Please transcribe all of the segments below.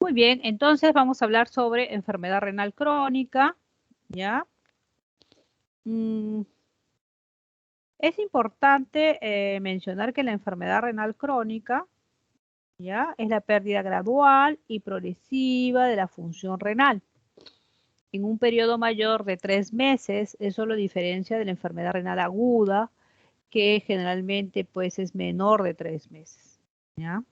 Muy bien, entonces vamos a hablar sobre enfermedad renal crónica, ¿ya? Es importante mencionar que la enfermedad renal crónica, ¿ya? Es la pérdida gradual y progresiva de la función renal en un periodo mayor de 3 meses. Eso lo diferencia de la enfermedad renal aguda, que generalmente pues es menor de 3 meses, ¿ya?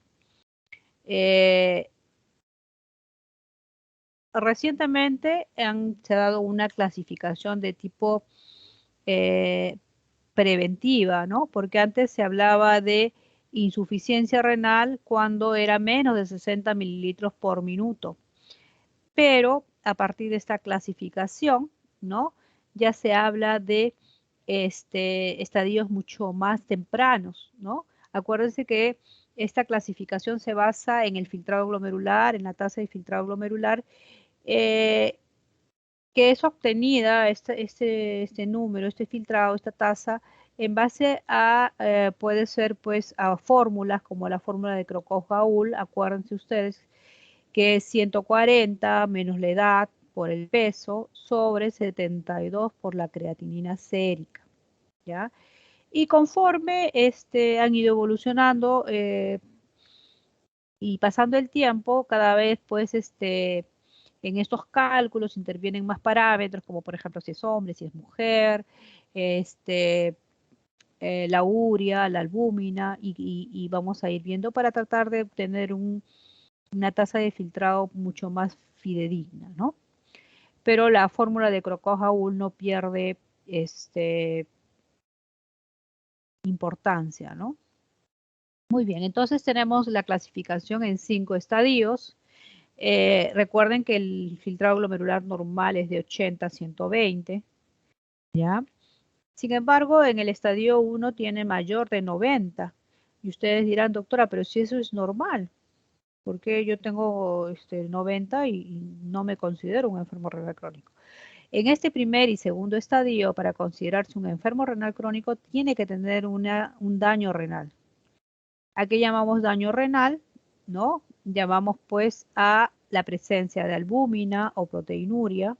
Recientemente se ha dado una clasificación de tipo preventiva, ¿no? Porque antes se hablaba de insuficiencia renal cuando era menos de 60 mililitros por minuto. Pero a partir de esta clasificación, ¿no? Ya se habla de estadios mucho más tempranos, ¿no? Acuérdense que esta clasificación se basa en el filtrado glomerular, en la tasa de filtrado glomerular, que es obtenida, este número, este filtrado, esta tasa, en base a, puede ser pues a fórmulas como la fórmula de Crocos-Gaul, acuérdense ustedes, que es 140 menos la edad por el peso sobre 72 por la creatinina sérica, ¿ya? Y conforme han ido evolucionando y pasando el tiempo, cada vez pues en estos cálculos intervienen más parámetros, como por ejemplo si es hombre, si es mujer, la urea, la albúmina, y vamos a ir viendo para tratar de obtener una tasa de filtrado mucho más fidedigna, ¿no? Pero la fórmula de Crocos-Gaul no pierde importancia, ¿no? Muy bien, entonces tenemos la clasificación en 5 estadios. Recuerden que el filtrado glomerular normal es de 80 a 120, ¿ya? Sin embargo, en el estadio 1 tiene mayor de 90. Y ustedes dirán, doctora, pero si eso es normal, ¿por qué yo tengo 90 y no me considero un enfermo renal crónico? En este primer y segundo estadio, para considerarse un enfermo renal crónico, tiene que tener un daño renal. ¿A qué llamamos daño renal? ¿No? Llamamos pues a la presencia de albúmina o proteinuria.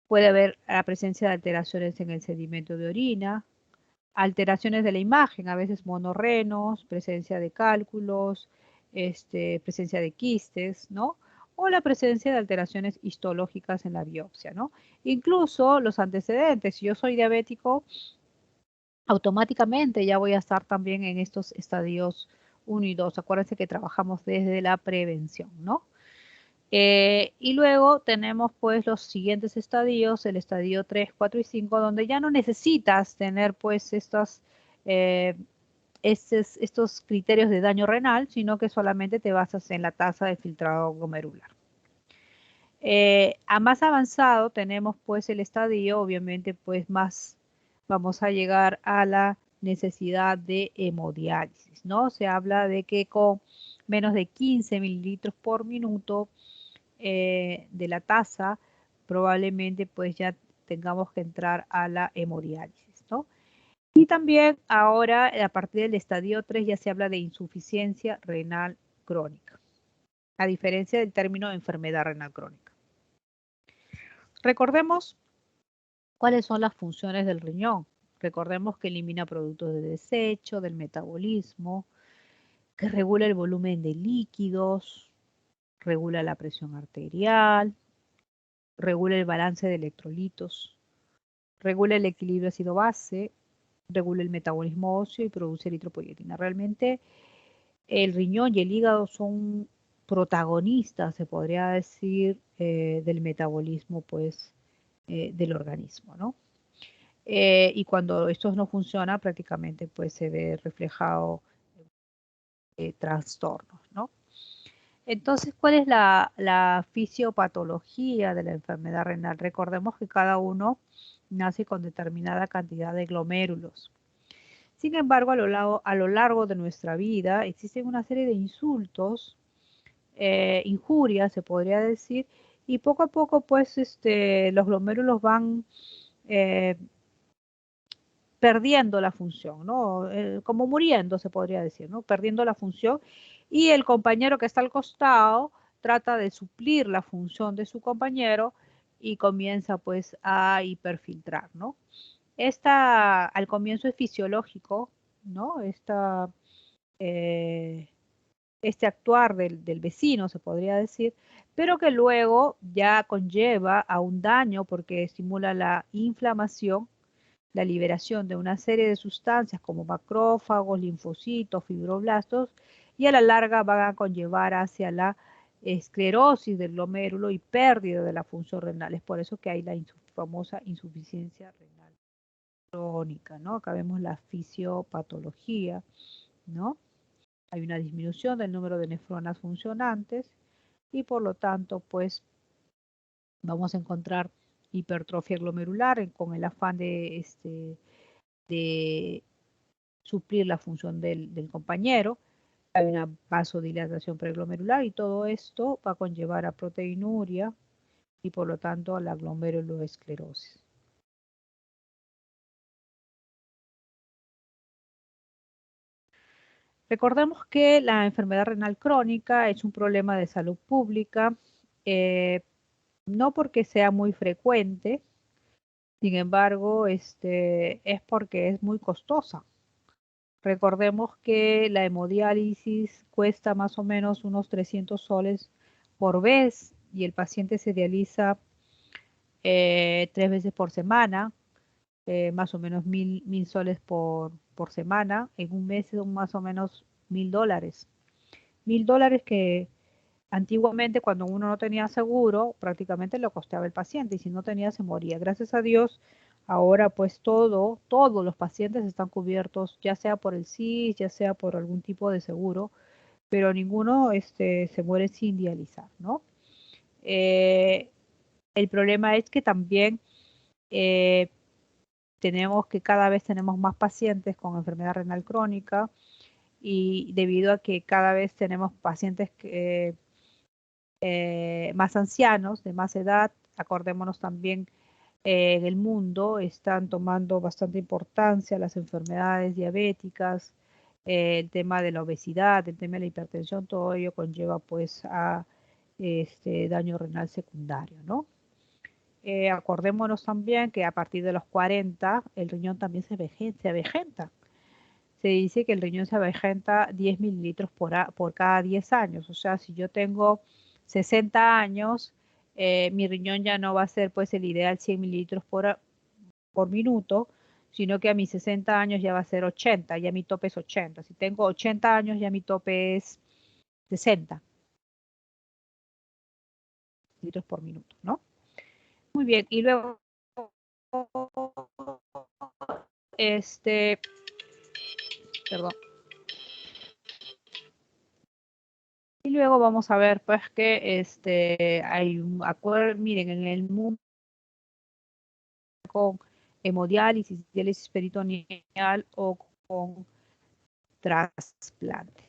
Puede haber la presencia de alteraciones en el sedimento de orina, alteraciones de la imagen, a veces monorrenos, presencia de cálculos, presencia de quistes, ¿no? O la presencia de alteraciones histológicas en la biopsia, ¿no? Incluso los antecedentes, si yo soy diabético, automáticamente ya voy a estar también en estos estadios 1 y 2. Acuérdense que trabajamos desde la prevención, ¿no? Y luego tenemos pues los siguientes estadios, el estadio 3, 4 y 5, donde ya no necesitas tener pues estos criterios de daño renal, sino que solamente te basas en la tasa de filtrado glomerular. A más avanzado tenemos pues el estadio, obviamente pues más vamos a llegar a la necesidad de hemodiálisis, ¿no? Se habla de que con menos de 15 mililitros por minuto de la tasa, probablemente pues ya tengamos que entrar a la hemodiálisis, ¿no? Y también ahora, a partir del estadio 3, ya se habla de insuficiencia renal crónica, a diferencia del término enfermedad renal crónica. Recordemos cuáles son las funciones del riñón. Recordemos que elimina productos de desecho, del metabolismo, que regula el volumen de líquidos, regula la presión arterial, regula el balance de electrolitos, regula el equilibrio ácido-base, regula el metabolismo óseo y produce eritropoyetina. Realmente el riñón y el hígado son protagonistas, se podría decir, del metabolismo pues, del organismo, ¿no? Y cuando esto no funciona, prácticamente pues se ve reflejado trastornos, ¿no? Entonces, ¿cuál es la fisiopatología de la enfermedad renal? Recordemos que cada uno nace con determinada cantidad de glomérulos. Sin embargo, a lo largo de nuestra vida existen una serie de insultos, injurias, se podría decir, y poco a poco, pues, los glomérulos van perdiendo la función, ¿no? Como muriendo, se podría decir, ¿no? Perdiendo la función, y el compañero que está al costado trata de suplir la función de su compañero y comienza pues a hiperfiltrar, ¿no? Al comienzo es fisiológico, ¿no? Este actuar del vecino, se podría decir, pero que luego ya conlleva a un daño porque estimula la inflamación, la liberación de una serie de sustancias como macrófagos, linfocitos, fibroblastos, y a la larga van a conllevar hacia la esclerosis del glomérulo y pérdida de la función renal. Es por eso que hay la famosa insuficiencia renal crónica, ¿no? Acá vemos la fisiopatología, ¿no? Hay una disminución del número de nefronas funcionantes y por lo tanto, pues vamos a encontrar hipertrofia glomerular con el afán de suplir la función del compañero. Hay una vasodilatación preglomerular y todo esto va a conllevar a proteinuria y por lo tanto a la glomeruloesclerosis. Recordemos que la enfermedad renal crónica es un problema de salud pública, no porque sea muy frecuente, sin embargo, es porque es muy costosa. Recordemos que la hemodiálisis cuesta más o menos unos 300 soles por vez y el paciente se dializa 3 veces por semana, más o menos 1000 soles por semana. En un mes son más o menos $1000. $1000 que antiguamente cuando uno no tenía seguro, prácticamente lo costeaba el paciente y si no tenía se moría. Gracias a Dios, ahora pues todos los pacientes están cubiertos, ya sea por el SIS, ya sea por algún tipo de seguro, pero ninguno se muere sin dializar, ¿no? El problema es que también tenemos que cada vez tenemos más pacientes con enfermedad renal crónica y debido a que cada vez tenemos pacientes más ancianos, de más edad, acordémonos también en el mundo están tomando bastante importancia las enfermedades diabéticas, el tema de la obesidad, el tema de la hipertensión, todo ello conlleva pues a daño renal secundario, ¿no? Acordémonos también que a partir de los 40 el riñón también se avejenta. Se dice que el riñón se avejenta 10 mililitros por cada 10 años. O sea, si yo tengo 60 años, mi riñón ya no va a ser pues el ideal 100 mililitros por minuto, sino que a mis 60 años ya va a ser 80, ya mi tope es 80. Si tengo 80 años, ya mi tope es 60 litros por minuto, ¿no? Muy bien, y luego, perdón. Y luego vamos a ver pues que hay un acuerdo, miren, en el mundo con hemodiálisis, diálisis peritoneal o con trasplante.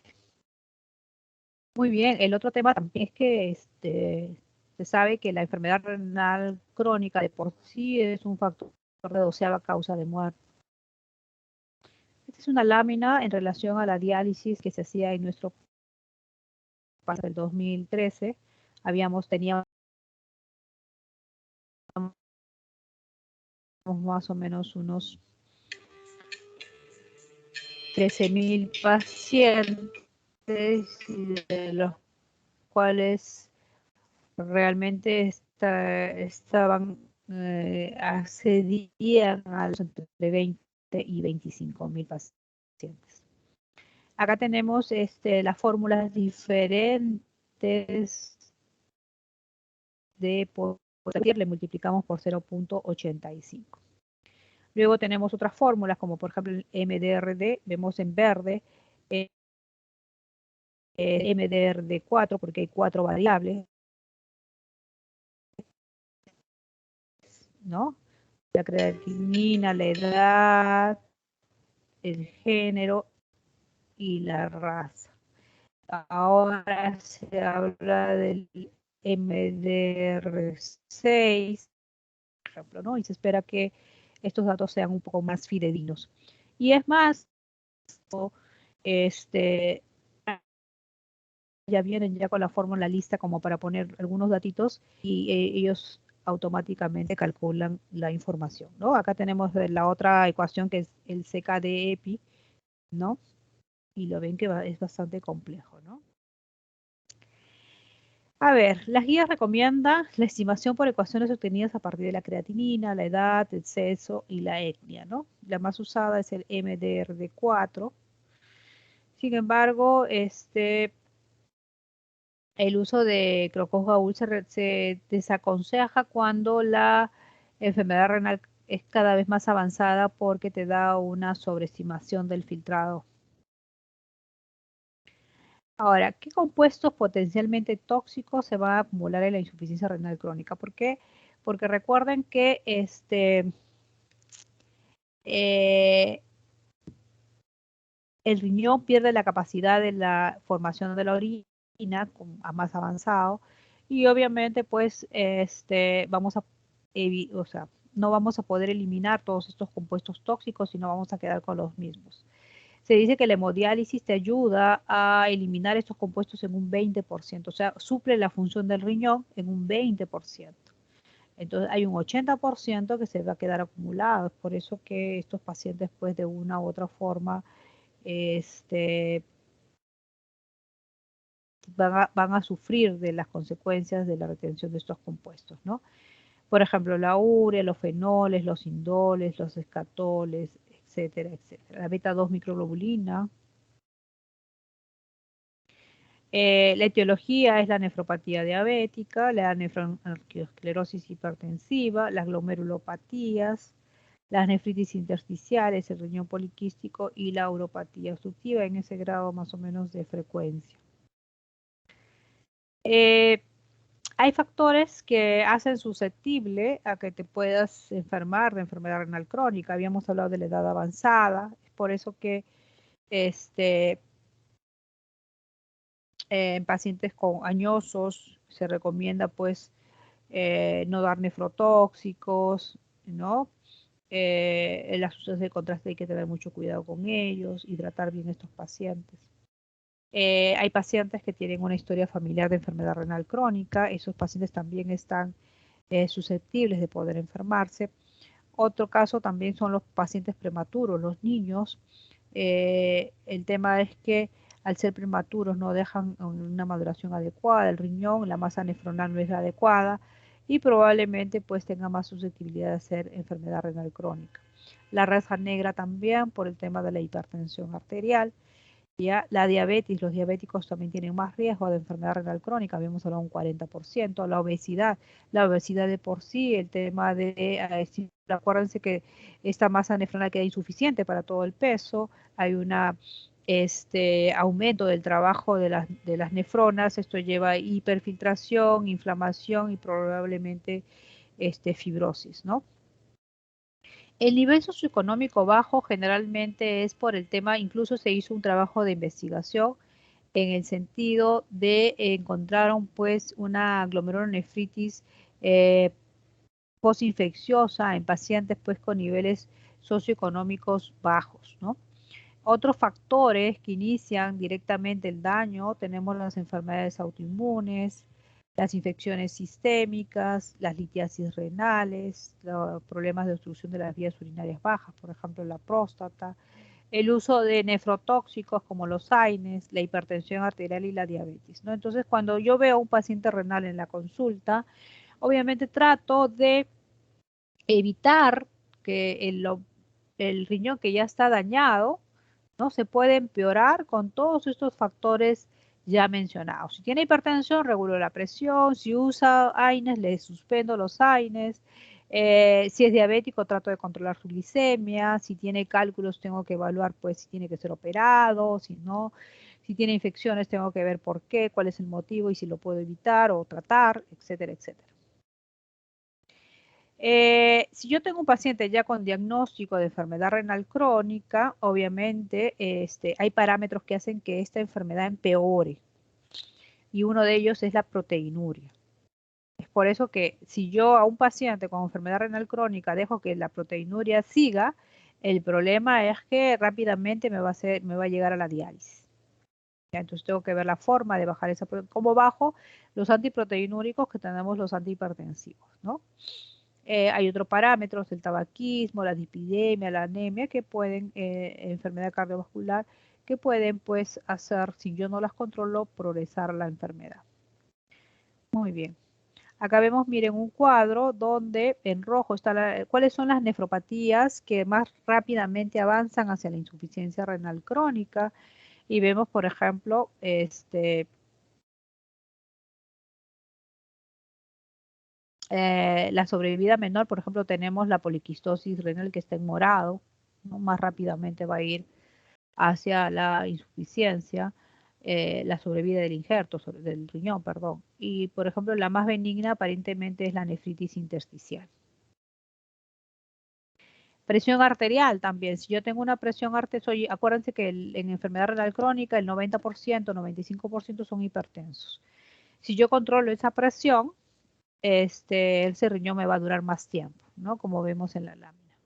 Muy bien, el otro tema también es que se sabe que la enfermedad renal crónica de por sí es un factor de 12ª causa de muerte. Esta es una lámina en relación a la diálisis que se hacía en nuestro país del 2013. Teníamos más o menos unos 13.000 pacientes, de los cuales realmente accedían a los entre 20 y 25.000 pacientes. Acá tenemos las fórmulas diferentes de le multiplicamos por 0.85. Luego tenemos otras fórmulas, como por ejemplo el MDRD, vemos en verde, MDRD4, porque hay 4 variables, ¿no? La creatinina, la edad, el género y la raza. Ahora se habla del MDR6, por ejemplo, ¿no? Y se espera que estos datos sean un poco más fidedignos. Y es más, ya vienen ya con la fórmula lista como para poner algunos datitos y ellos automáticamente calculan la información, ¿no? Acá tenemos la otra ecuación que es el CKD-EPI, ¿no? Y lo ven que es bastante complejo, ¿no? A ver, las guías recomiendan la estimación por ecuaciones obtenidas a partir de la creatinina, la edad, el sexo y la etnia, ¿no? La más usada es el MDRD4. Sin embargo, el uso de Crocos-Gaúl se desaconseja cuando la enfermedad renal es cada vez más avanzada porque te da una sobreestimación del filtrado. Ahora, ¿qué compuestos potencialmente tóxicos se van a acumular en la insuficiencia renal crónica? ¿Por qué? Porque recuerden que eh, el riñón pierde la capacidad de la formación de la orina a más avanzado y obviamente pues vamos a o sea, no vamos a poder eliminar todos estos compuestos tóxicos y no vamos a quedar con los mismos. Se dice que la hemodiálisis te ayuda a eliminar estos compuestos en un 20%, o sea, suple la función del riñón en un 20%. Entonces hay un 80% que se va a quedar acumulado. Es por eso que estos pacientes, pues de una u otra forma, este, van a sufrir de las consecuencias de la retención de estos compuestos, ¿no? Por ejemplo, la urea, los fenoles, los indoles, los escatoles, etcétera, etcétera. La beta-2 microglobulina. La etiología es la nefropatía diabética, la nefroesclerosis hipertensiva, las glomerulopatías, las nefritis intersticiales, el riñón poliquístico y la uropatía obstructiva en ese grado más o menos de frecuencia. Hay factores que hacen susceptible a que te puedas enfermar de enfermedad renal crónica. Habíamos hablado de la edad avanzada, es por eso que en pacientes con añosos se recomienda pues no dar nefrotóxicos, ¿no? Las sustancias de contraste hay que tener mucho cuidado con ellos y tratar bien a estos pacientes. Hay pacientes que tienen una historia familiar de enfermedad renal crónica, esos pacientes también están susceptibles de poder enfermarse. Otro caso también son los pacientes prematuros, los niños. El tema es que al ser prematuros no dejan una maduración adecuada, el riñón, la masa nefronal no es la adecuada y probablemente pues tenga más susceptibilidad de hacer enfermedad renal crónica. La raza negra también por el tema de la hipertensión arterial. Ya la diabetes, los diabéticos también tienen más riesgo de enfermedad renal crónica, habíamos hablado un 40%, la obesidad de por sí, el tema de, acuérdense que esta masa nefronal queda insuficiente para todo el peso, hay un aumento del trabajo de las nefronas, esto lleva a hiperfiltración, inflamación y probablemente fibrosis, ¿no? El nivel socioeconómico bajo generalmente es por el tema, incluso se hizo un trabajo de investigación en el sentido de encontraron pues una glomerulonefritis postinfecciosa en pacientes pues con niveles socioeconómicos bajos, ¿no? Otros factores que inician directamente el daño, tenemos las enfermedades autoinmunes, las infecciones sistémicas, las litiasis renales, los problemas de obstrucción de las vías urinarias bajas, por ejemplo la próstata, el uso de nefrotóxicos como los AINES, la hipertensión arterial y la diabetes, ¿no? Entonces, cuando yo veo a un paciente renal en la consulta, obviamente trato de evitar que el riñón que ya está dañado, ¿no? Se puede empeorar con todos estos factores ya mencionados. Si tiene hipertensión, regulo la presión. Si usa AINES, le suspendo los AINES. Si es diabético, trato de controlar su glicemia. Si tiene cálculos, tengo que evaluar pues si tiene que ser operado, si no. Si tiene infecciones, tengo que ver por qué, cuál es el motivo y si lo puedo evitar o tratar, etcétera, etcétera. Si yo tengo un paciente ya con diagnóstico de enfermedad renal crónica, obviamente hay parámetros que hacen que esta enfermedad empeore y uno de ellos es la proteinuria. Es por eso que si yo a un paciente con enfermedad renal crónica dejo que la proteinuria siga, el problema es que rápidamente me va a llegar a la diálisis. ¿ya? Entonces tengo que ver la forma de bajar esa proteína. ¿Cómo bajo los antiproteinúricos que tenemos los antihipertensivos, ¿no? Hay otros parámetros, el tabaquismo, la dislipidemia, la anemia, que pueden, enfermedad cardiovascular, que pueden pues hacer, si yo no las controlo, progresar la enfermedad. Muy bien. Acá vemos, miren, un cuadro donde en rojo está cuáles son las nefropatías que más rápidamente avanzan hacia la insuficiencia renal crónica. Y vemos, por ejemplo, la sobrevida menor, por ejemplo, tenemos la poliquistosis renal que está en morado, ¿no? Más rápidamente va a ir hacia la insuficiencia, la sobrevida del injerto, del riñón, perdón. Y, por ejemplo, la más benigna aparentemente es la nefritis intersticial. Presión arterial también. Si yo tengo una presión arterial, acuérdense que en enfermedad renal crónica el 90%, 95% son hipertensos. Si yo controlo esa presión, ese riñón me va a durar más tiempo, ¿no? Como vemos en la lámina.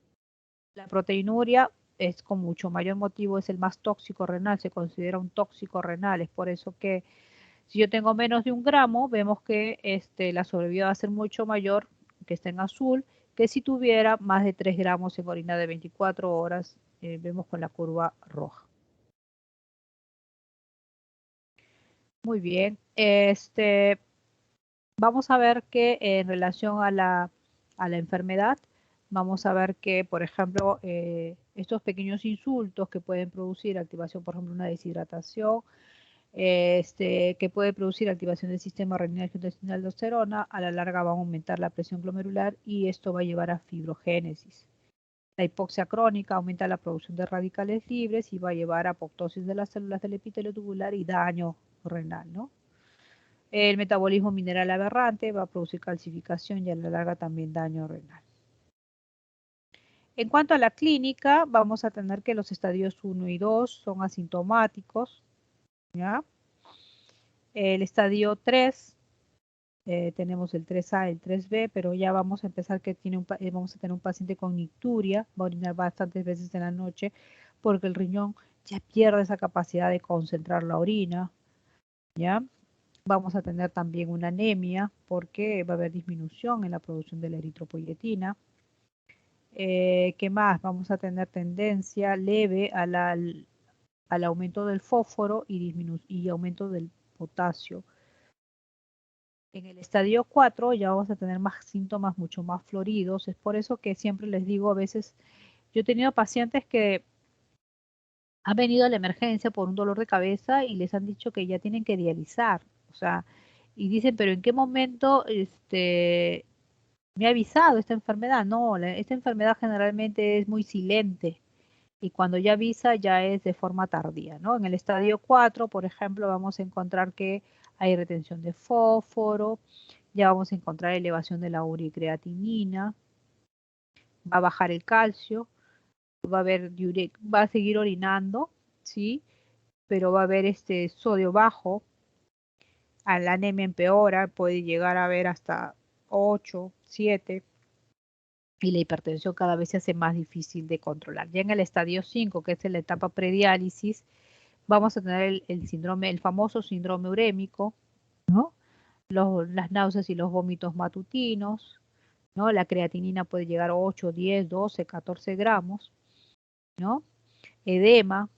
La proteinuria es con mucho mayor motivo, es el más tóxico renal, se considera un tóxico renal, es por eso que si yo tengo menos de 1 gramo, vemos que la sobrevida va a ser mucho mayor, que está en azul, que si tuviera más de 3 gramos en orina de 24 horas, vemos con la curva roja. Muy bien, vamos a ver que en relación a la enfermedad, vamos a ver que, por ejemplo, estos pequeños insultos que pueden producir activación, por ejemplo, una deshidratación, que puede producir activación del sistema renina angiotensina de aldosterona, a la larga va a aumentar la presión glomerular y esto va a llevar a fibrogénesis. La hipoxia crónica aumenta la producción de radicales libres y va a llevar a apoptosis de las células del epitelio tubular y daño renal, ¿no? El metabolismo mineral aberrante va a producir calcificación y a la larga también daño renal. En cuanto a la clínica, vamos a tener que los estadios 1 y 2 son asintomáticos, ¿ya? El estadio 3, tenemos el 3A, el 3B, pero ya vamos a empezar que vamos a tener un paciente con nicturia, va a orinar bastantes veces en la noche, porque el riñón ya pierde esa capacidad de concentrar la orina, ¿ya? Vamos a tener también una anemia, porque va a haber disminución en la producción de la eritropoyetina. ¿Qué más? Vamos a tener tendencia leve al aumento del fósforo y aumento del potasio. En el estadio 4 ya vamos a tener más síntomas mucho más floridos. Es por eso que siempre les digo, a veces yo he tenido pacientes que han venido a la emergencia por un dolor de cabeza y les han dicho que ya tienen que dializar. O sea, y dicen, pero ¿en qué momento me ha avisado esta enfermedad? No, esta enfermedad generalmente es muy silente y cuando ya avisa ya es de forma tardía, ¿no? En el estadio 4, por ejemplo, vamos a encontrar que hay retención de fósforo, ya vamos a encontrar elevación de la uricreatinina, va a bajar el calcio, va a seguir orinando, ¿sí? Pero va a haber sodio bajo, a la anemia empeora, puede llegar a haber hasta 8, 7, y la hipertensión cada vez se hace más difícil de controlar. Ya en el estadio 5, que es en la etapa prediálisis, vamos a tener el síndrome, el famoso síndrome urémico, ¿no? Las náuseas y los vómitos matutinos, ¿no? La creatinina puede llegar a 8, 10, 12, 14 gramos, ¿no? Edema.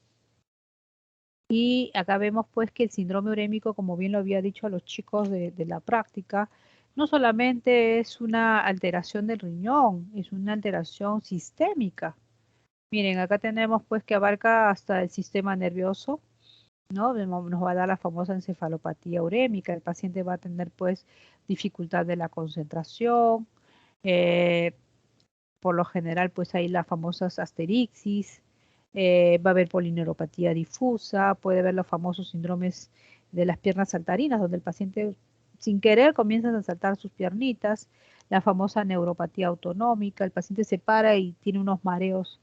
Y acá vemos pues que el síndrome urémico, como bien lo había dicho a los chicos de la práctica, no solamente es una alteración del riñón, es una alteración sistémica. Miren, acá tenemos pues que abarca hasta el sistema nervioso, ¿no? Nos va a dar la famosa encefalopatía urémica. El paciente va a tener pues dificultad de la concentración, por lo general pues hay las famosas asterixis, va a haber polineuropatía difusa, puede haber los famosos síndromes de las piernas saltarinas, donde el paciente sin querer comienza a saltar sus piernitas, la famosa neuropatía autonómica, el paciente se para y tiene unos mareos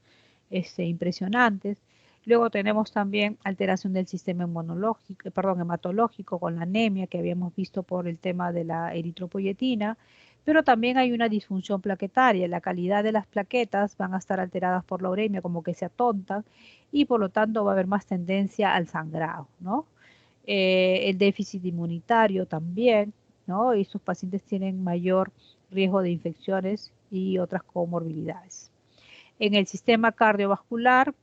impresionantes. Luego tenemos también alteración del sistema inmunológico, hematológico con la anemia que habíamos visto por el tema de la eritropoyetina, pero también hay una disfunción plaquetaria. La calidad de las plaquetas van a estar alteradas por la uremia, como que se atontan, y por lo tanto va a haber más tendencia al sangrado, ¿no? El déficit inmunitario también, ¿no? Y sus pacientes tienen mayor riesgo de infecciones y otras comorbilidades. En el sistema cardiovascular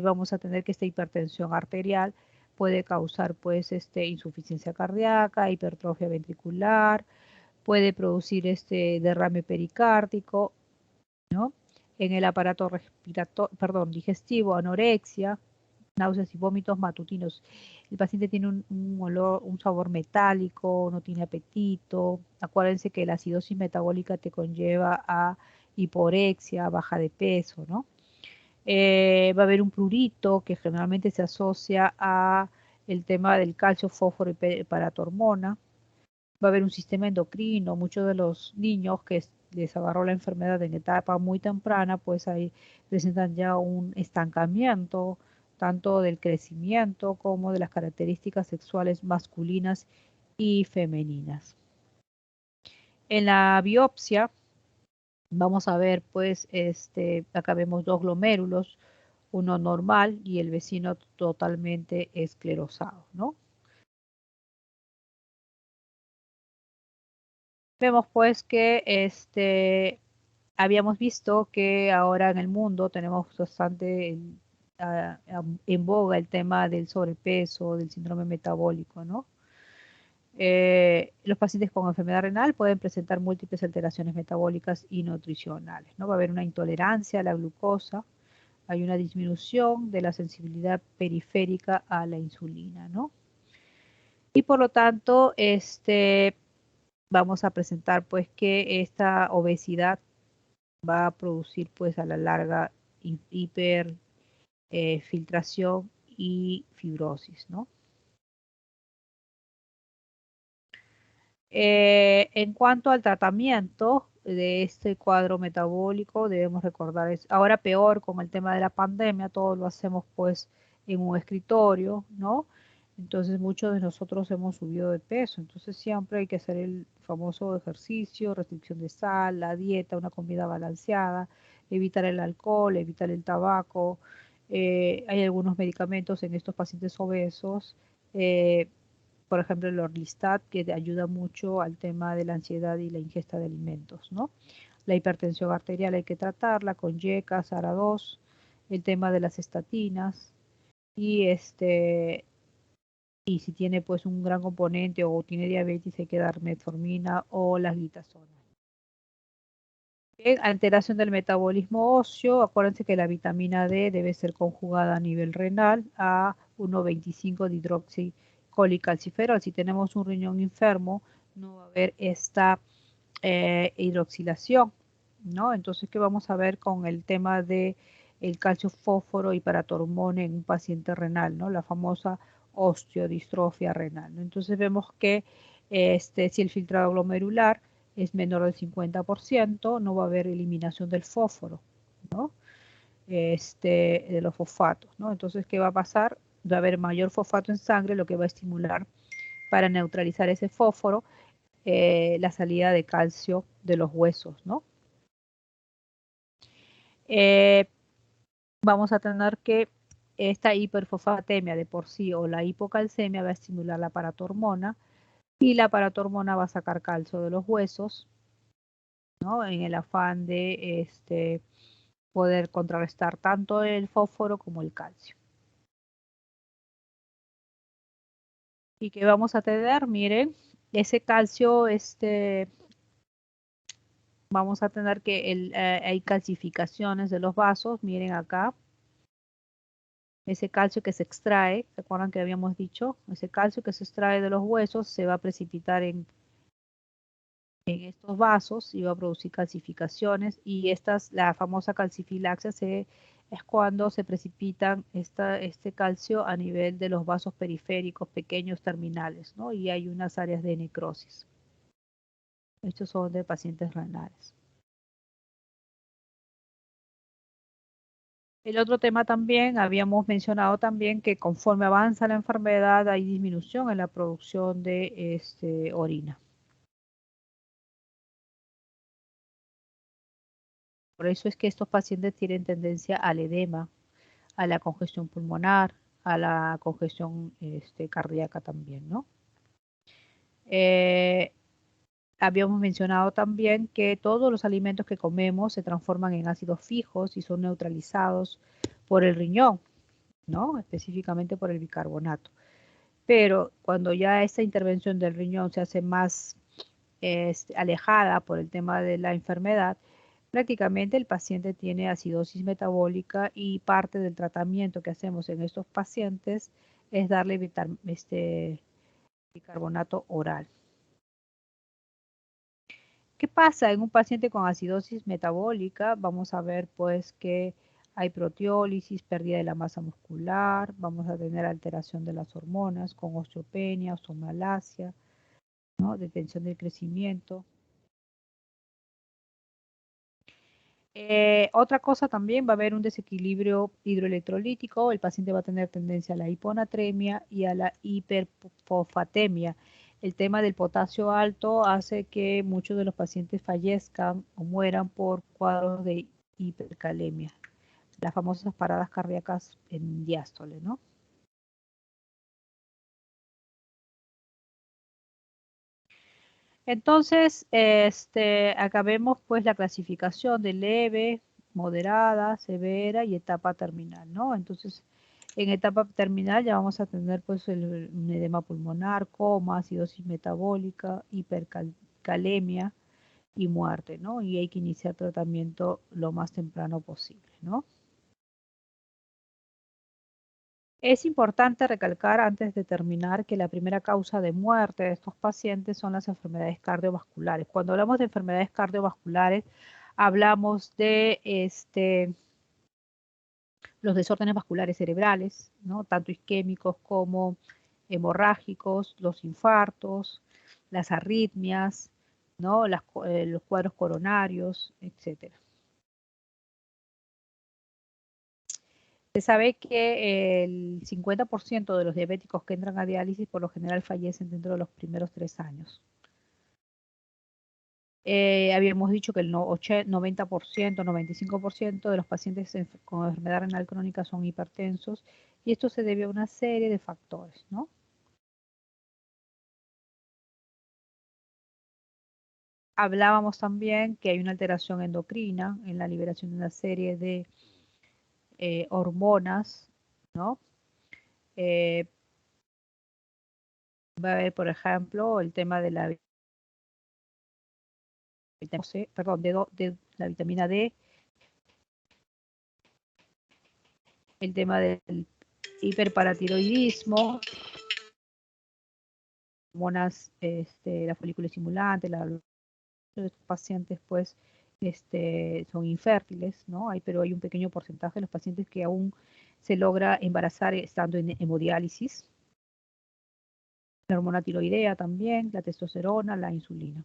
vamos a tener que esta hipertensión arterial puede causar pues insuficiencia cardíaca, hipertrofia ventricular, puede producir derrame pericárdico, ¿no? En el aparato digestivo, anorexia, náuseas y vómitos matutinos. El paciente tiene un olor, un sabor metálico, no tiene apetito. Acuérdense que la acidosis metabólica te conlleva a hiporexia, baja de peso, ¿no? Va a haber un prurito que generalmente se asocia a el tema del calcio, fósforo y paratormona. Va a haber un sistema endocrino. Muchos de los niños que les agarró la enfermedad en etapa muy temprana, pues ahí presentan ya un estancamiento tanto del crecimiento como de las características sexuales masculinas y femeninas. En la biopsia vamos a ver, pues, acá vemos dos glomérulos, uno normal y el vecino totalmente esclerosado, ¿no? Vemos pues que habíamos visto que ahora en el mundo tenemos bastante en boga el tema del sobrepeso, del síndrome metabólico, ¿no? Los pacientes con enfermedad renal pueden presentar múltiples alteraciones metabólicas y nutricionales, ¿no? Va a haber una intolerancia a la glucosa, hay una disminución de la sensibilidad periférica a la insulina, ¿no? Y por lo tanto, vamos a presentar pues que esta obesidad va a producir pues a la larga hiperfiltración y fibrosis, ¿no? En cuanto al tratamiento de este cuadro metabólico, debemos recordar, es ahora peor con el tema de la pandemia, todo lo hacemos pues en un escritorio, ¿no? Entonces muchos de nosotros hemos subido de peso, entonces siempre hay que hacer el famoso ejercicio, restricción de sal, la dieta, una comida balanceada, evitar el alcohol, evitar el tabaco. Hay algunos medicamentos en estos pacientes obesos. Por ejemplo, el Orlistat, que te ayuda mucho al tema de la ansiedad y la ingesta de alimentos, ¿no? La hipertensión arterial hay que tratarla con YECA, SARA-2, el tema de las estatinas y y si tiene pues un gran componente o tiene diabetes hay que dar metformina o las glitazonas. Bien, alteración del metabolismo óseo, acuérdense que la vitamina D debe ser conjugada a nivel renal a 1,25 de hidroxicolicalciferol. Si tenemos un riñón enfermo, no va a haber esta hidroxilación, ¿no? Entonces, ¿qué vamos a ver con el tema de el calcio, fósforo y paratormona en un paciente renal, ¿no? La famosa osteodistrofia renal, ¿no? Entonces vemos que si el filtrado glomerular es menor del 50%, no va a haber eliminación del fósforo, ¿no? De los fosfatos, ¿no? Entonces, ¿qué va a pasar? Va a haber mayor fosfato en sangre, lo que va a estimular para neutralizar ese fósforo la salida de calcio de los huesos, ¿no? Eh, Vamos a tener que esta hiperfosfatemia de por sí o la hipocalcemia va a estimular la paratormona y la paratormona va a sacar calcio de los huesos, ¿no? En el afán de poder contrarrestar tanto el fósforo como el calcio. ¿Y qué vamos a tener? Miren, ese calcio, vamos a tener que hay calcificaciones de los vasos, miren acá, ese calcio que se extrae, ¿se acuerdan que habíamos dicho? Ese calcio que se extrae de los huesos se va a precipitar en estos vasos y va a producir calcificaciones y la famosa calcifilaxia es cuando se precipitan este calcio a nivel de los vasos periféricos pequeños terminales, ¿no? Y hay unas áreas de necrosis. Estos son de pacientes renales. El otro tema también, habíamos mencionado también que conforme avanza la enfermedad hay disminución en la producción de orina. Por eso es que estos pacientes tienen tendencia al edema, a la congestión pulmonar, a la congestión cardíaca también, ¿no? Habíamos mencionado también que todos los alimentos que comemos se transforman en ácidos fijos y son neutralizados por el riñón, ¿no? Específicamente por el bicarbonato. Pero cuando ya esta intervención del riñón se hace más alejada por el tema de la enfermedad, prácticamente el paciente tiene acidosis metabólica y parte del tratamiento que hacemos en estos pacientes es darle bicarbonato oral. ¿Qué pasa en un paciente con acidosis metabólica? Vamos a ver pues que hay proteólisis, pérdida de la masa muscular, vamos a tener alteración de las hormonas con osteopenia, osteomalacia, ¿no? Detención del crecimiento. Otra cosa también va a haber un desequilibrio hidroelectrolítico, el paciente va a tener tendencia a la hiponatremia y a la hiperfosfatemia. El tema del potasio alto hace que muchos de los pacientes fallezcan o mueran por cuadros de hipercalemia, las famosas paradas cardíacas en diástole, ¿no? Entonces, acá vemos pues la clasificación de leve, moderada, severa y etapa terminal, ¿no? Entonces, en etapa terminal ya vamos a tener pues un edema pulmonar, coma, acidosis metabólica, hipercalemia y muerte, ¿no? Y hay que iniciar tratamiento lo más temprano posible, ¿no? Es importante recalcar antes de terminar que la primera causa de muerte de estos pacientes son las enfermedades cardiovasculares. Cuando hablamos de enfermedades cardiovasculares, hablamos de los desórdenes vasculares cerebrales, ¿no? Tanto isquémicos como hemorrágicos, los infartos, las arritmias, ¿no? Los cuadros coronarios, etcétera. Se sabe que el 50% de los diabéticos que entran a diálisis por lo general fallecen dentro de los primeros 3 años. Habíamos dicho que el 90%, 95% de los pacientes con enfermedad renal crónica son hipertensos y esto se debe a una serie de factores, ¿no? Hablábamos también que hay una alteración endocrina en la liberación de una serie de hormonas, ¿no? Eh, va a haber, por ejemplo, el tema de la vitamina C, perdón, de la vitamina D, el tema del hiperparatiroidismo, hormonas, la folículo estimulante, los pacientes pues son infértiles, ¿no? Pero hay un pequeño porcentaje de los pacientes que aún se logra embarazar estando en hemodiálisis. La hormona tiroidea también, la testosterona, la insulina.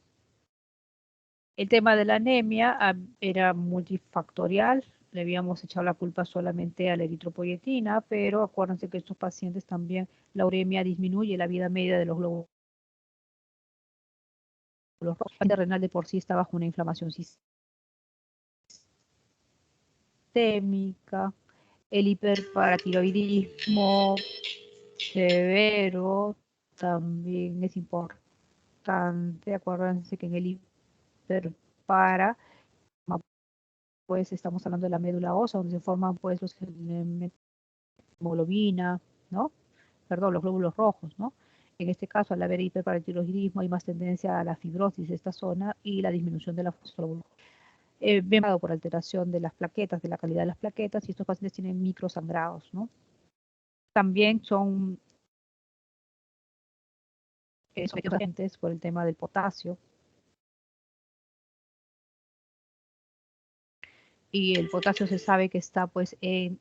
El tema de la anemia era multifactorial, le habíamos echado la culpa solamente a la eritropoyetina, pero acuérdense que estos pacientes también, la uremia disminuye la vida media de los glóbulos rojos. La renal de por sí está bajo una inflamación sistémica, el hiperparatiroidismo severo también es importante, acuérdense que en el hiperpara pues estamos hablando de la médula ósea, donde se forman pues los hemoglobina, ¿no? Perdón, los glóbulos rojos, ¿no? En este caso, al haber hiperparatiroidismo, hay más tendencia a la fibrosis de esta zona y la disminución de la fosfología. Bien por alteración de las plaquetas, de la calidad de las plaquetas, y estos pacientes tienen microsangrados, ¿no? También son sometidos por el tema del potasio, y el potasio se sabe que está pues en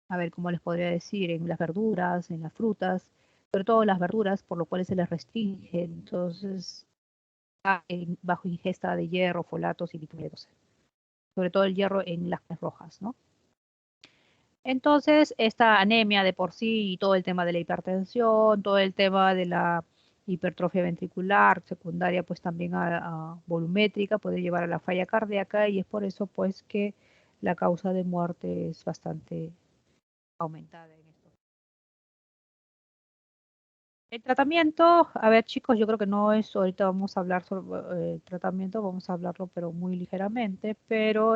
a ver, ¿cómo les podría decir? En las verduras, en las frutas, sobre todo las verduras, por lo cual se les restringe. Entonces, bajo ingesta de hierro, folatos y vitaminas, sobre todo el hierro en las carnes rojas, ¿no? Entonces, esta anemia de por sí y todo el tema de la hipertensión, todo el tema de la hipertrofia ventricular secundaria, pues también a volumétrica, puede llevar a la falla cardíaca y es por eso pues que la causa de muerte es bastante aumentada en esto. El tratamiento, a ver chicos, yo creo que no es, ahorita vamos a hablar sobre tratamiento, vamos a hablarlo pero muy ligeramente, pero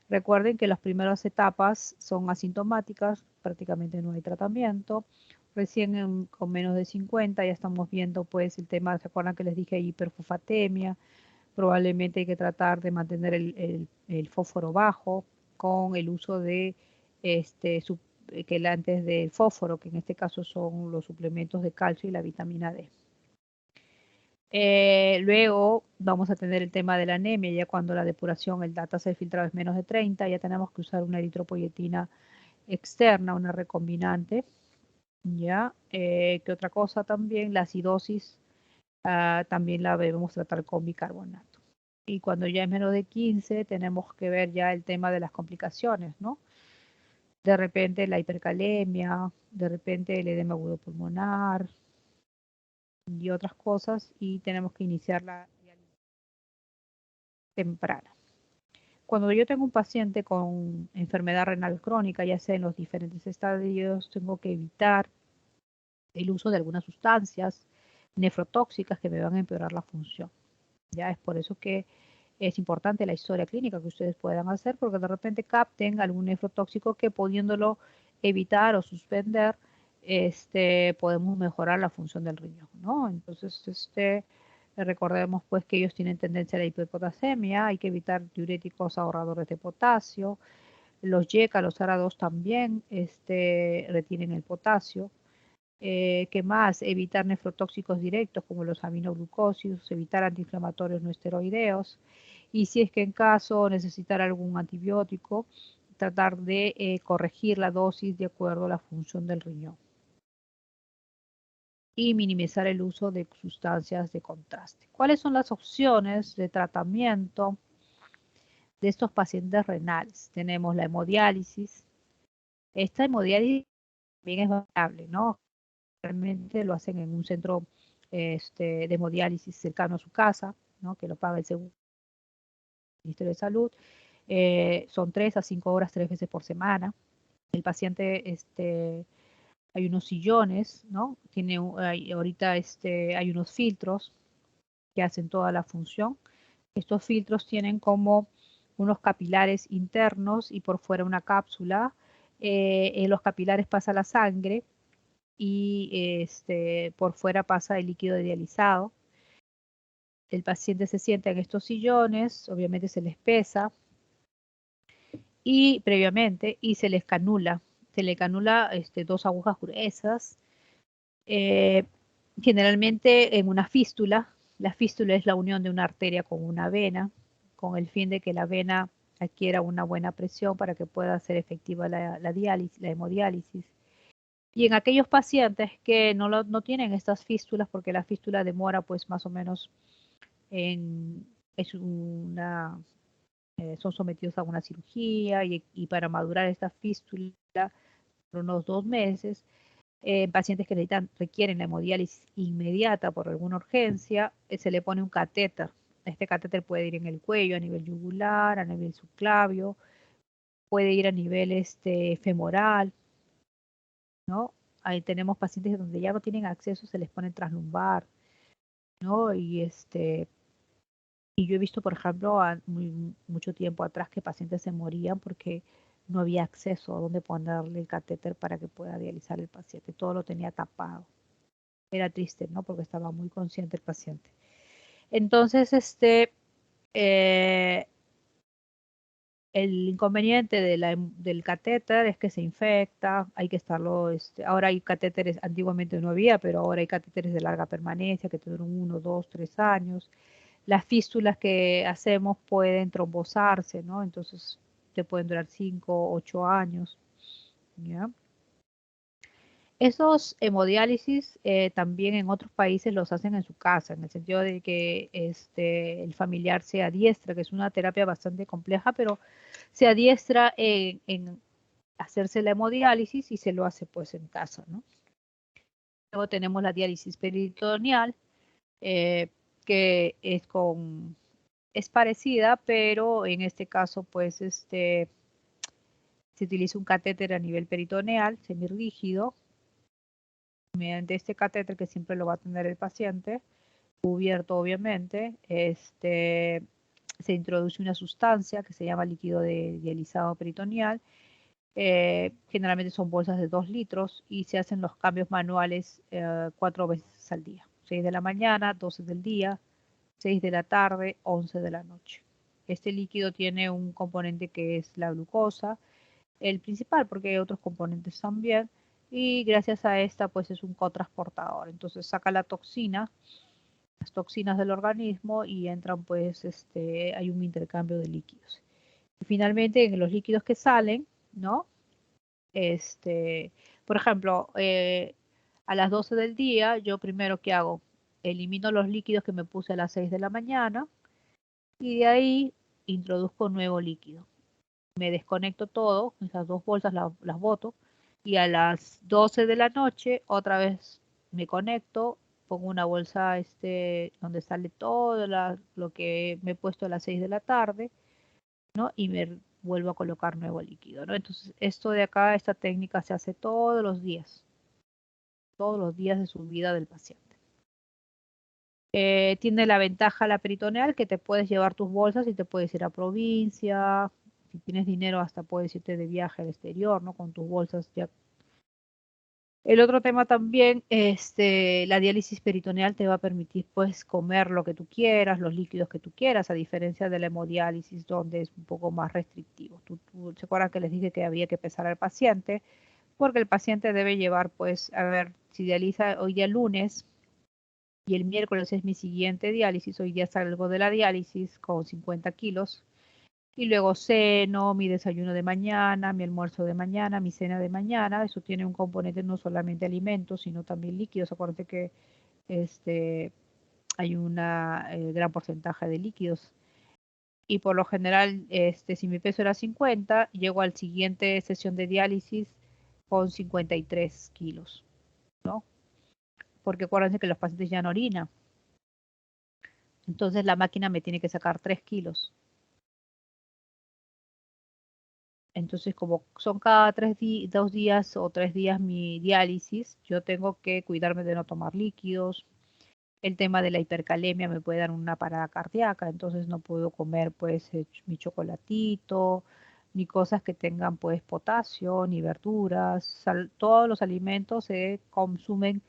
recuerden que las primeras etapas son asintomáticas, prácticamente no hay tratamiento. Recién con menos de 50 ya estamos viendo pues el tema, ¿se acuerdan que les dije hiperfosfatemia? Probablemente hay que tratar de mantener el fósforo bajo con el uso de antes del fósforo, que en este caso son los suplementos de calcio y la vitamina D. Luego vamos a tener el tema de la anemia, ya cuando la depuración, el tasa de filtrado es menos de 30, ya tenemos que usar una eritropoyetina externa, una recombinante. ¿Ya? ¿Qué otra cosa también? La acidosis también la debemos tratar con bicarbonato. Y cuando ya es menos de 15, tenemos que ver ya el tema de las complicaciones, ¿no? De repente la hipercalemia, de repente el edema agudo pulmonar y otras cosas, y tenemos que iniciar la diálisis temprana. Cuando yo tengo un paciente con enfermedad renal crónica, ya sea en los diferentes estadios, tengo que evitar el uso de algunas sustancias nefrotóxicas que me van a empeorar la función. Ya es por eso que es importante la historia clínica que ustedes puedan hacer, porque de repente capten algún nefrotóxico que pudiéndolo evitar o suspender, podemos mejorar la función del riñón, ¿no? Entonces, recordemos pues que ellos tienen tendencia a la hiperpotasemia, hay que evitar diuréticos ahorradores de potasio, los YECA, los ARA2 también retienen el potasio. ¿Qué más? Evitar nefrotóxicos directos como los aminoglucósidos, evitar antiinflamatorios no esteroideos. Y si es que en caso necesitar algún antibiótico, tratar de corregir la dosis de acuerdo a la función del riñón. Y minimizar el uso de sustancias de contraste. ¿Cuáles son las opciones de tratamiento de estos pacientes renales? Tenemos la hemodiálisis. Esta hemodiálisis también es variable, ¿no? Realmente lo hacen en un centro de hemodiálisis cercano a su casa, ¿no? Que lo paga el seguro, el Ministerio de Salud. Son 3 a 5 horas 3 veces por semana. El paciente, hay unos sillones, ¿no? Ahorita hay unos filtros que hacen toda la función. Estos filtros tienen como unos capilares internos y por fuera una cápsula. En los capilares pasa la sangre y por fuera pasa el líquido dializado. El paciente se sienta en estos sillones, obviamente se les pesa y previamente y se le canula 2 agujas gruesas, eh, generalmente en una fístula. La fístula es la unión de una arteria con una vena, con el fin de que la vena adquiera una buena presión para que pueda ser efectiva la diálisis, la hemodiálisis. Y en aquellos pacientes que no tienen estas fístulas, porque la fístula demora pues más o menos es son sometidos a una cirugía y para madurar esta fístula por unos 2 meses, pacientes que requieren la hemodiálisis inmediata por alguna urgencia, se le pone un catéter. Este catéter puede ir en el cuello, a nivel yugular, a nivel subclavio, puede ir a nivel femoral, ¿no? Ahí tenemos pacientes donde ya no tienen acceso, se les pone translumbar, ¿no? Y yo he visto, por ejemplo, mucho tiempo atrás que pacientes se morían porque no había acceso a dónde ponerle el catéter para que pueda dializar el paciente. Todo lo tenía tapado. Era triste, ¿no? Porque estaba muy consciente el paciente. Entonces, eh, el inconveniente del catéter es que se infecta, hay que estarlo, ahora hay catéteres, antiguamente no había, pero ahora hay catéteres de larga permanencia que te duran 1, 2, 3 años. Las fístulas que hacemos pueden trombosarse, ¿no? Entonces te pueden durar 5, 8 años, ¿ya? Esos hemodiálisis también en otros países los hacen en su casa, en el sentido de que el familiar se adiestra, que es una terapia bastante compleja, pero se adiestra en hacerse la hemodiálisis y se lo hace pues en casa, ¿no? Luego tenemos la diálisis peritoneal, eh, que es parecida, pero en este caso pues se utiliza un catéter a nivel peritoneal, semirrígido, mediante este catéter que siempre lo va a tener el paciente, cubierto obviamente, se introduce una sustancia que se llama líquido dializado peritoneal. Generalmente son bolsas de 2 litros y se hacen los cambios manuales 4 veces al día. 6 de la mañana, 12 del día, 6 de la tarde, 11 de la noche. Este líquido tiene un componente que es la glucosa, el principal porque hay otros componentes también, y gracias a esta pues es un cotransportador. Entonces saca las toxinas del organismo y entran pues, hay un intercambio de líquidos. Y finalmente en los líquidos que salen, ¿no? Por ejemplo, a las 12 del día, yo primero, ¿qué hago? Elimino los líquidos que me puse a las 6 de la mañana y de ahí introduzco nuevo líquido. Me desconecto todo, esas 2 bolsas las boto y a las 12 de la noche otra vez me conecto, pongo una bolsa donde sale todo lo que me he puesto a las 6 de la tarde, ¿no? Y me vuelvo a colocar nuevo líquido, ¿no? Entonces, esto de acá, esta técnica se hace todos los días de su vida del paciente. Tiene la ventaja la peritoneal que te puedes llevar tus bolsas y te puedes ir a provincia. Si tienes dinero, hasta puedes irte de viaje al exterior, ¿no? Con tus bolsas ya. El otro tema también, la diálisis peritoneal te va a permitir pues comer lo que tú quieras, los líquidos que tú quieras, a diferencia de la hemodiálisis donde es un poco más restrictivo. ¿Se acuerdan que les dije que había que pesar al paciente? Porque el paciente debe llevar pues, a ver, si dializa hoy día lunes y el miércoles es mi siguiente diálisis, hoy día salgo de la diálisis con 50 kilos, y luego ceno, mi desayuno de mañana, mi almuerzo de mañana, mi cena de mañana. Eso tiene un componente no solamente alimentos, sino también líquidos. Acuérdense que hay un gran porcentaje de líquidos. Y por lo general, si mi peso era 50, llego al siguiente sesión de diálisis con 53 kilos, ¿no? Porque acuérdense que los pacientes ya no orinan. Entonces la máquina me tiene que sacar 3 kilos. Entonces, como son cada 2 días o 3 días mi diálisis, yo tengo que cuidarme de no tomar líquidos. El tema de la hipercalemia me puede dar una parada cardíaca, entonces no puedo comer pues mi chocolatito, ni cosas que tengan pues potasio, ni verduras. Todos los alimentos se consumen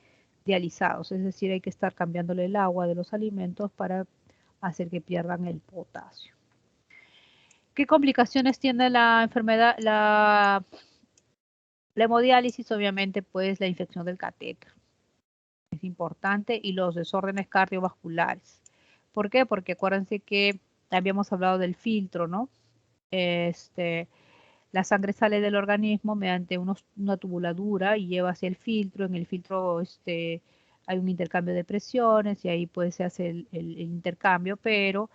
dializados, es decir, hay que estar cambiándole el agua de los alimentos para hacer que pierdan el potasio. ¿Qué complicaciones tiene la enfermedad, la hemodiálisis? Obviamente, pues la infección del catéter es importante y los desórdenes cardiovasculares. ¿Por qué? Porque acuérdense que habíamos hablado del filtro, ¿no? La sangre sale del organismo mediante una tubuladura y lleva hacia el filtro. En el filtro hay un intercambio de presiones y ahí pues se hace el intercambio, pero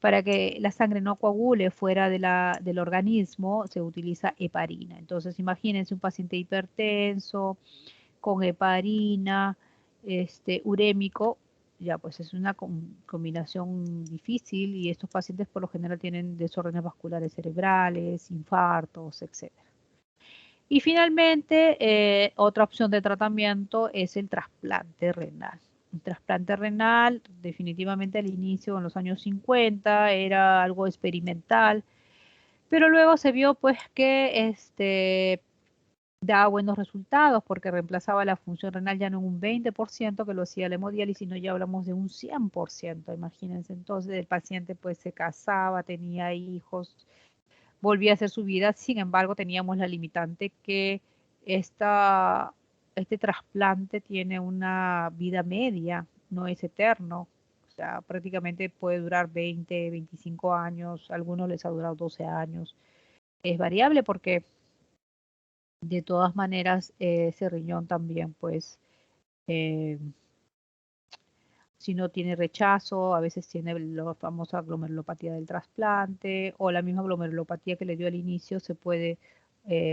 para que la sangre no coagule fuera del organismo, se utiliza heparina. Entonces, imagínense un paciente hipertenso con heparina, urémico, ya pues es una combinación difícil y estos pacientes por lo general tienen desórdenes vasculares cerebrales, infartos, etc. Y finalmente, otra opción de tratamiento es el trasplante renal. El trasplante renal, definitivamente al inicio, en los años 50, era algo experimental, pero luego se vio pues que daba buenos resultados porque reemplazaba la función renal ya no en un 20% que lo hacía la hemodiálisis, sino ya hablamos de un 100%. Imagínense, entonces el paciente pues se casaba, tenía hijos, volvía a hacer su vida. Sin embargo, teníamos la limitante que este trasplante tiene una vida media, no es eterno. O sea, prácticamente puede durar 20, 25 años, a algunos les ha durado 12 años. Es variable porque de todas maneras ese riñón también, pues, eh, si no tiene rechazo, a veces tiene la famosa glomerulopatía del trasplante o la misma glomerulopatía que le dio al inicio se puede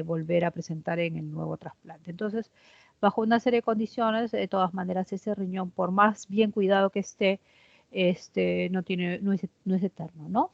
volver a presentar en el nuevo trasplante. Entonces, bajo una serie de condiciones, de todas maneras, ese riñón, por más bien cuidado que esté, no es eterno, ¿no?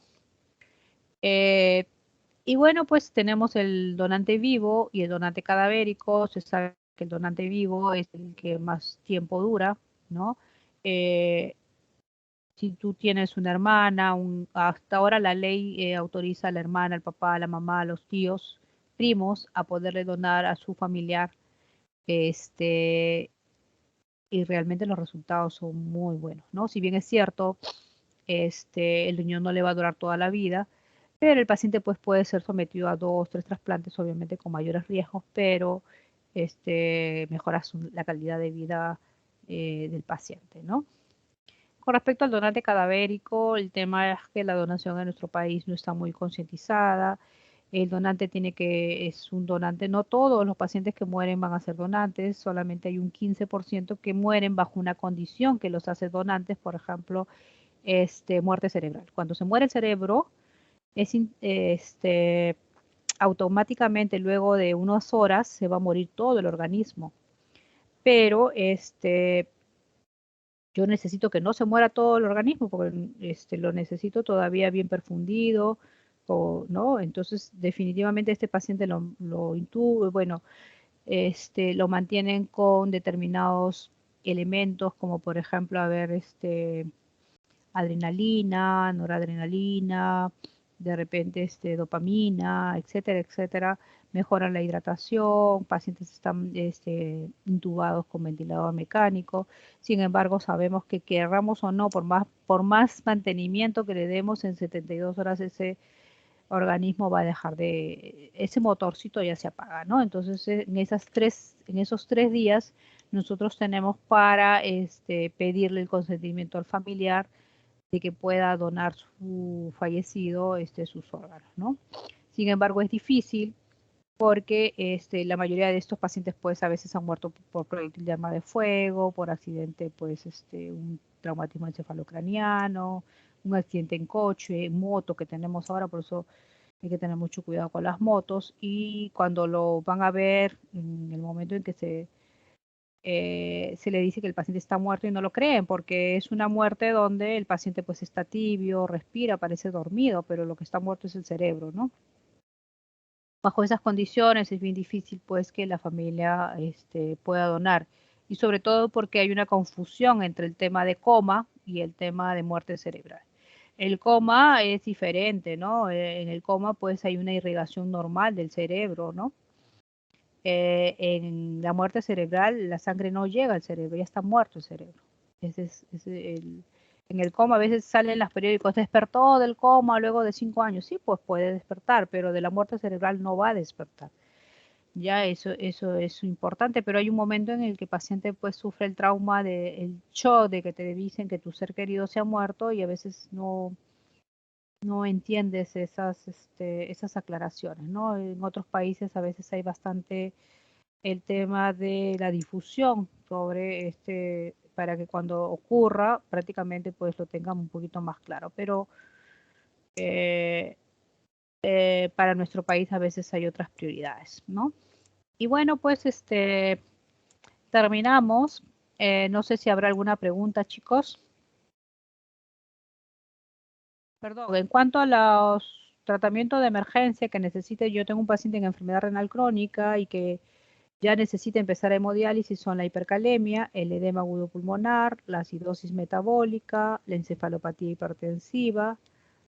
Y bueno, pues tenemos el donante vivo y el donante cadavérico. Se sabe que el donante vivo es el que más tiempo dura, ¿no? Si tú tienes una hermana, hasta ahora la ley autoriza a la hermana, al papá, a la mamá, a los tíos, primos, a poderle donar a su familiar, este, y realmente los resultados son muy buenos, ¿no? Si bien es cierto, el riñón no le va a durar toda la vida, pero el paciente pues puede ser sometido a 2, 3 trasplantes, obviamente con mayores riesgos, pero mejora la calidad de vida del paciente, ¿no? Con respecto al donante cadavérico, el tema es que la donación en nuestro país no está muy concientizada. El donante es un donante, no todos los pacientes que mueren van a ser donantes, solamente hay un 15% que mueren bajo una condición que los hace donantes, por ejemplo, muerte cerebral. Cuando se muere el cerebro, automáticamente luego de unas horas se va a morir todo el organismo. Pero yo necesito que no se muera todo el organismo porque lo necesito todavía bien perfundido, ¿no? Entonces, definitivamente este paciente lo intubo, bueno, lo mantienen con determinados elementos, como por ejemplo, a ver, adrenalina, noradrenalina, de repente dopamina, etcétera, etcétera. Mejoran la hidratación, pacientes están intubados con ventilador mecánico. Sin embargo, sabemos que querramos o no, por más mantenimiento que le demos en 72 horas, ese organismo va a dejar ese motorcito ya se apaga, ¿no? Entonces, en esos 3 días, nosotros tenemos para pedirle el consentimiento al familiar de que pueda donar su fallecido sus órganos, ¿no? Sin embargo, es difícil porque la mayoría de estos pacientes pues a veces han muerto por proyectil de arma de fuego, por accidente pues un traumatismo encefalocraniano, un accidente en coche, en moto que tenemos ahora, por eso hay que tener mucho cuidado con las motos y cuando lo van a ver en el momento en que se le dice que el paciente está muerto y no lo creen, porque es una muerte donde el paciente pues está tibio, respira, parece dormido, pero lo que está muerto es el cerebro, ¿no? Bajo esas condiciones es bien difícil pues que la familia pueda donar y sobre todo porque hay una confusión entre el tema de coma y el tema de muerte cerebral. El coma es diferente, ¿no? En el coma pues hay una irrigación normal del cerebro, ¿no? En la muerte cerebral, la sangre no llega al cerebro, ya está muerto el cerebro. En el coma a veces salen los periódicos, despertó del coma luego de 5 años. Sí, pues puede despertar, pero de la muerte cerebral no va a despertar. Ya eso es importante, pero hay un momento en el que el paciente pues sufre el trauma del shock de que te dicen que tu ser querido se ha muerto y a veces no entiendes esas aclaraciones, ¿no? En otros países a veces hay bastante el tema de la difusión sobre para que cuando ocurra prácticamente pues lo tengan un poquito más claro. Pero eh, para nuestro país a veces hay otras prioridades, ¿no? Y bueno, pues terminamos. No sé si habrá alguna pregunta, chicos. Perdón, en cuanto a los tratamientos de emergencia que necesite, yo tengo un paciente en enfermedad renal crónica y que ya necesita empezar hemodiálisis, son la hipercalemia, el edema agudo pulmonar, la acidosis metabólica, la encefalopatía hipertensiva,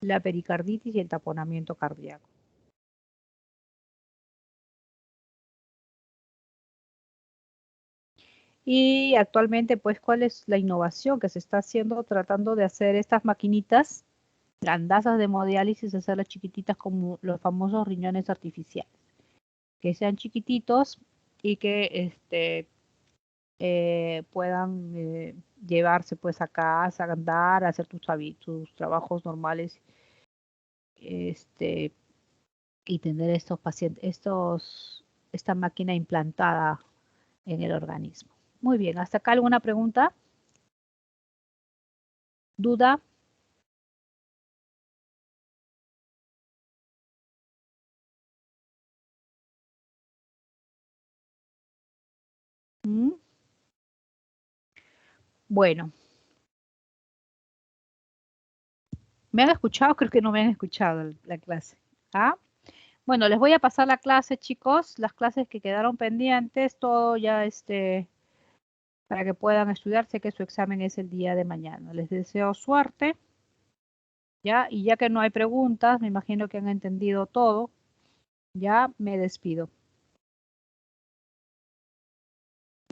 la pericarditis y el taponamiento cardíaco. Y actualmente, pues, ¿cuál es la innovación que se está haciendo tratando de hacer estas maquinitas grandazas de hemodiálisis, hacerlas chiquititas como los famosos riñones artificiales, que sean chiquititos y que puedan llevarse pues a casa, andar, hacer tus trabajos normales, este, y tener estos pacientes, esta máquina implantada en el organismo. Muy bien, ¿hasta acá alguna pregunta? ¿Duda? ¿Mm? Bueno, ¿me han escuchado? Creo que no me han escuchado la clase. ¿Ah? Bueno, les voy a pasar la clase, chicos, las clases que quedaron pendientes, todo ya para que puedan estudiar. Sé que su examen es el día de mañana. Les deseo suerte, ¿ya? Y ya que no hay preguntas, me imagino que han entendido todo, ya me despido.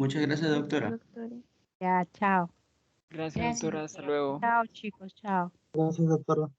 Muchas gracias, doctora. Doctora. Ya, chao. Gracias, doctora. Hasta luego. Chao, chicos, chao. Gracias, doctora.